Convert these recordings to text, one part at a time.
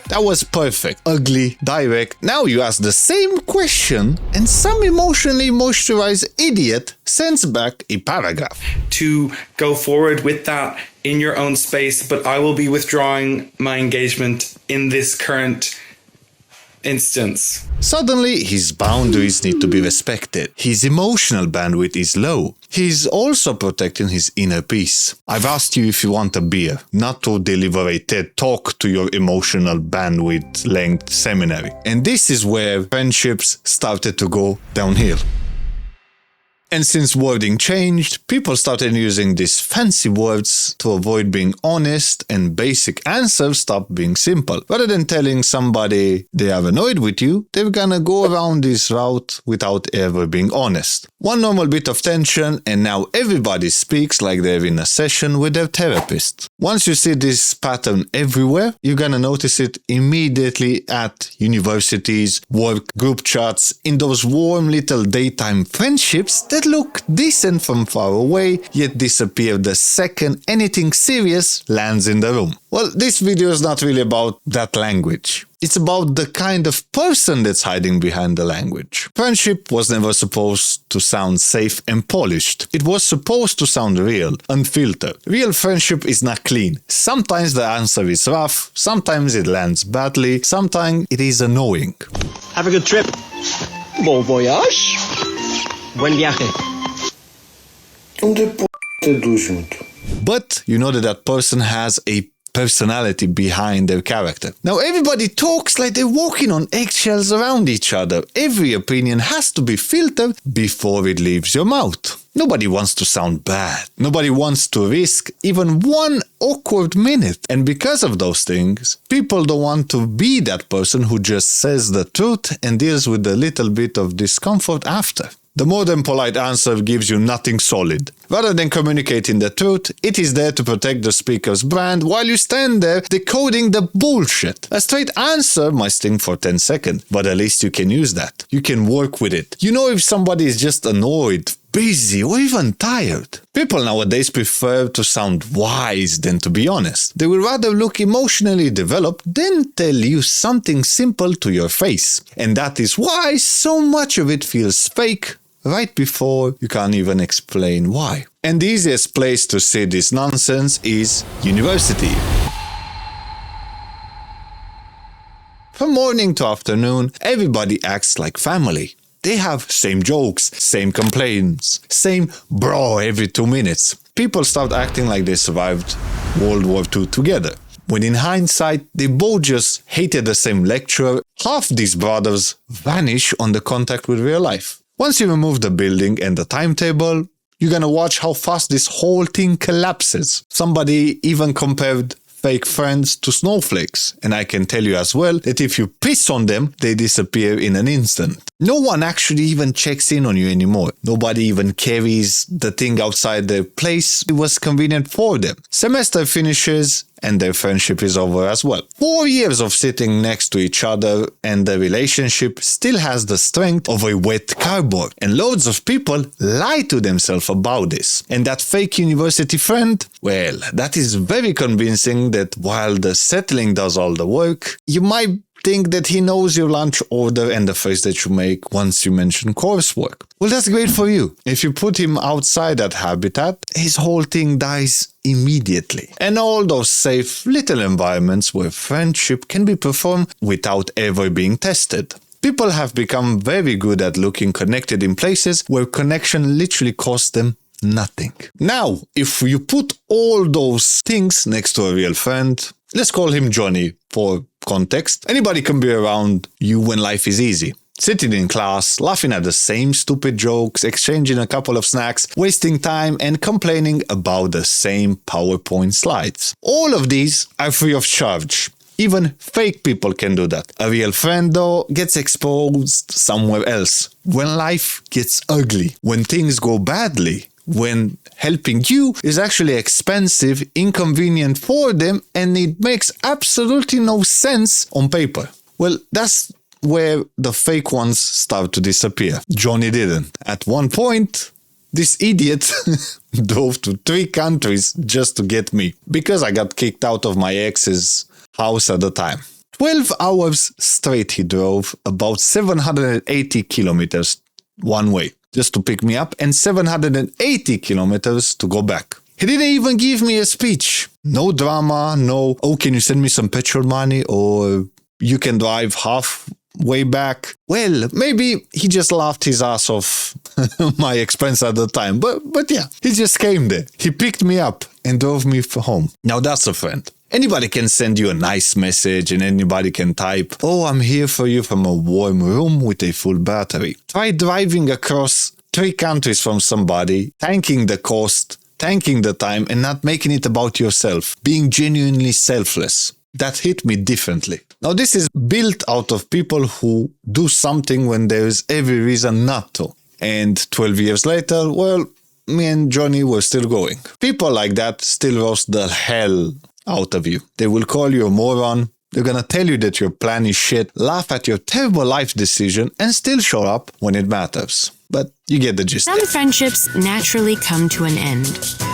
That was perfect, ugly, direct. Now you ask the same question and some emotionally moisturized idiot sends back a paragraph. To go forward with that in your own space, but I will be withdrawing my engagement in this current instance. Suddenly, his boundaries need to be respected. His emotional bandwidth is low. He's also protecting his inner peace. I've asked you if you want a beer, not to deliver a TED talk to your emotional bandwidth length seminary. And this is where friendships started to go downhill. And since wording changed, people started using these fancy words to avoid being honest, and basic answers stopped being simple. Rather than telling somebody they are annoyed with you, they're gonna go around this route without ever being honest. One normal bit of tension, and now everybody speaks like they're in a session with their therapist. Once you see this pattern everywhere, you're gonna notice it immediately at universities, work, group chats, in those warm little daytime friendships that look decent from far away, yet disappear the second anything serious lands in the room. Well, this video is not really about that language. It's about the kind of person that's hiding behind the language. Friendship was never supposed to sound safe and polished. It was supposed to sound real, unfiltered. Real friendship is not clean. Sometimes the answer is rough, sometimes it lands badly, sometimes it is annoying. Have a good trip. Bon voyage. Buen viaje. But you know that person has a personality behind their character. Now everybody talks like they're walking on eggshells around each other. Every opinion has to be filtered before it leaves your mouth. Nobody wants to sound bad. Nobody wants to risk even one awkward minute. And because of those things, people don't want to be that person who just says the truth and deals with a little bit of discomfort after. The modern polite answer gives you nothing solid. Rather than communicating the truth, it is there to protect the speaker's brand while you stand there decoding the bullshit. A straight answer might sting for 10 seconds, but at least you can use that. You can work with it. You know if somebody is just annoyed, busy, or even tired. People nowadays prefer to sound wise than to be honest. They will rather look emotionally developed than tell you something simple to your face. And that is why so much of it feels fake right before you can't even explain why. And the easiest place to see this nonsense is university. From morning to afternoon, everybody acts like family. They have same jokes, same complaints, same bro every 2 minutes. People start acting like they survived World War II together. When in hindsight, they both just hated the same lecturer, half these brothers vanish on the contact with real life. Once you remove the building and the timetable, you're gonna watch how fast this whole thing collapses. Somebody even compared fake friends to snowflakes, and I can tell you as well that if you piss on them, they disappear in an instant. No one actually even checks in on you anymore. Nobody even carries the thing outside their place. It was convenient for them. Semester finishes and their friendship is over as well. 4 years of sitting next to each other and the relationship still has the strength of a wet cardboard. And loads of people lie to themselves about this. And that fake university friend, well, that is very convincing that while the settling does all the work, you might think that he knows your lunch order and the face that you make once you mention coursework. Well, that's great for you. If you put him outside that habitat, his whole thing dies immediately. And all those safe little environments where friendship can be performed without ever being tested. People have become very good at looking connected in places where connection literally costs them nothing. Now, if you put all those things next to a real friend, let's call him Johny for context. Anybody can be around you when life is easy. Sitting in class, laughing at the same stupid jokes, exchanging a couple of snacks, wasting time and complaining about the same PowerPoint slides. All of these are free of charge. Even fake people can do that. A real friend, though, gets exposed somewhere else. When life gets ugly, when things go badly, when helping you is actually expensive, inconvenient for them, and it makes absolutely no sense on paper. Well, that's where the fake ones start to disappear. Johny didn't. At one point, This idiot drove to 3 countries just to get me because I got kicked out of my ex's house at the time. 12 hours straight he drove, about 780 kilometers one way just to pick me up and 780 kilometers to go back. He didn't even give me a speech. No drama, no, oh, can you send me some petrol money or you can drive halfway back. Well, maybe he just laughed his ass off my expense at the time. But yeah, he just came there. He picked me up and drove me home. Now that's a friend. Anybody can send you a nice message and anybody can type, oh, I'm here for you from a warm room with a full battery. Try driving across 3 countries from somebody, thanking the cost, thanking the time, and not making it about yourself, being genuinely selfless. That hit me differently. Now, this is built out of people who do something when there is every reason not to. And 12 years later, well, me and Johny were still going. People like that still roast the hell out of you. They will call you a moron. They're gonna tell you that your plan is shit, laugh at your terrible life decision, and still show up when it matters. But you get the gist. Some friendships naturally come to an end.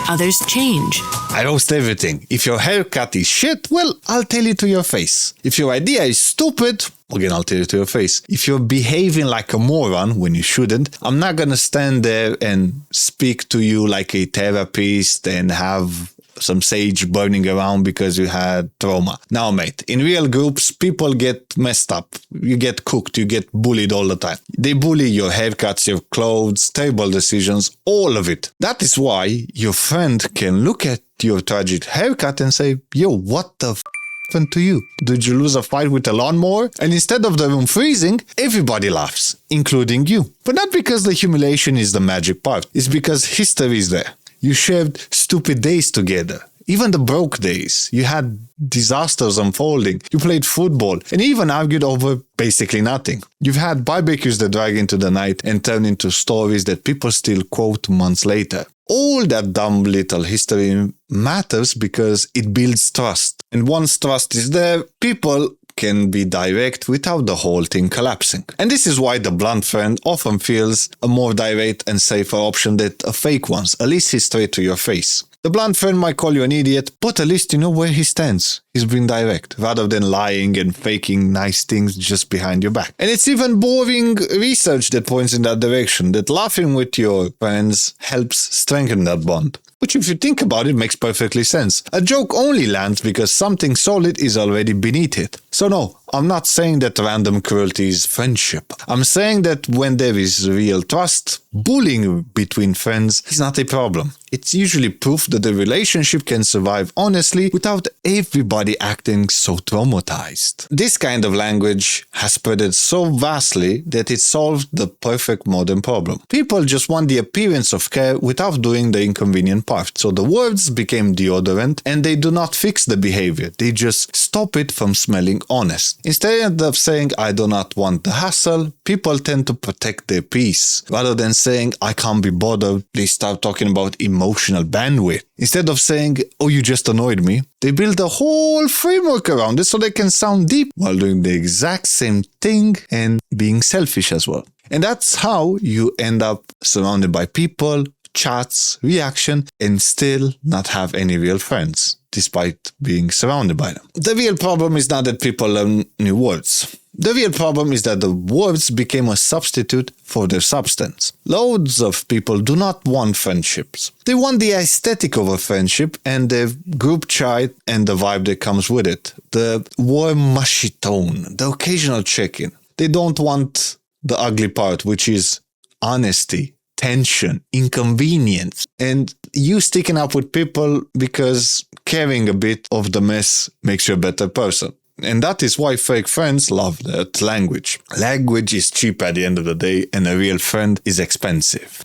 Others change. I roast everything. If your haircut is shit, well, I'll tell you to your face. If your idea is stupid, again, I'll tell you to your face. If you're behaving like a moron when you shouldn't, I'm not gonna stand there and speak to you like a therapist and have some sage burning around because you had trauma. Now, mate, in real groups, people get messed up. You get cooked. You get bullied all the time. They bully your haircuts, your clothes, terrible decisions, all of it. That is why your friend can look at your tragic haircut and say, yo, what the happened to you? Did you lose a fight with a lawnmower? And instead of the room freezing, everybody laughs, including you. But not because the humiliation is the magic part. It's because history is there. You shared stupid days together, even the broke days. You had disasters unfolding. You played football and even argued over basically nothing. You've had barbecues that drag into the night and turn into stories that people still quote months later. All that dumb little history matters because it builds trust. And once trust is there, people can be direct without the whole thing collapsing. And this is why the blunt friend often feels a more direct and safer option than a fake one. At least he's straight to your face. The blunt friend might call you an idiot, but at least you know where he stands. He's being direct, rather than lying and faking nice things just behind your back. And it's even boring research that points in that direction, that laughing with your friends helps strengthen that bond. Which, if you think about it, makes perfectly sense. A joke only lands because something solid is already beneath it. So no, I'm not saying that random cruelty is friendship. I'm saying that when there is real trust, bullying between friends is not a problem. It's usually proof that the relationship can survive honestly without everybody acting so traumatized. This kind of language has spread so vastly that it solved the perfect modern problem. People just want the appearance of care without doing the inconvenient part. So the words became deodorant and they do not fix the behavior. They just stop it from smelling honest. Instead of saying, I do not want the hassle, people tend to protect their peace. Rather than saying, I can't be bothered, they start talking about emotional bandwidth. Instead of saying, oh, you just annoyed me, they build a whole framework around it so they can sound deep while doing the exact same thing and being selfish as well. And that's how you end up surrounded by people, chats, reaction, and still not have any real friends, despite being surrounded by them. The real problem is not that people learn new words. The real problem is that the words became a substitute for their substance. Loads of people do not want friendships. They want the aesthetic of a friendship and the group chat and the vibe that comes with it. The warm, mushy tone, the occasional check-in. They don't want the ugly part, which is honesty, tension, inconvenience, and you sticking up with people because caring a bit of the mess makes you a better person. And that is why fake friends love that language. Language is cheap at the end of the day, and a real friend is expensive.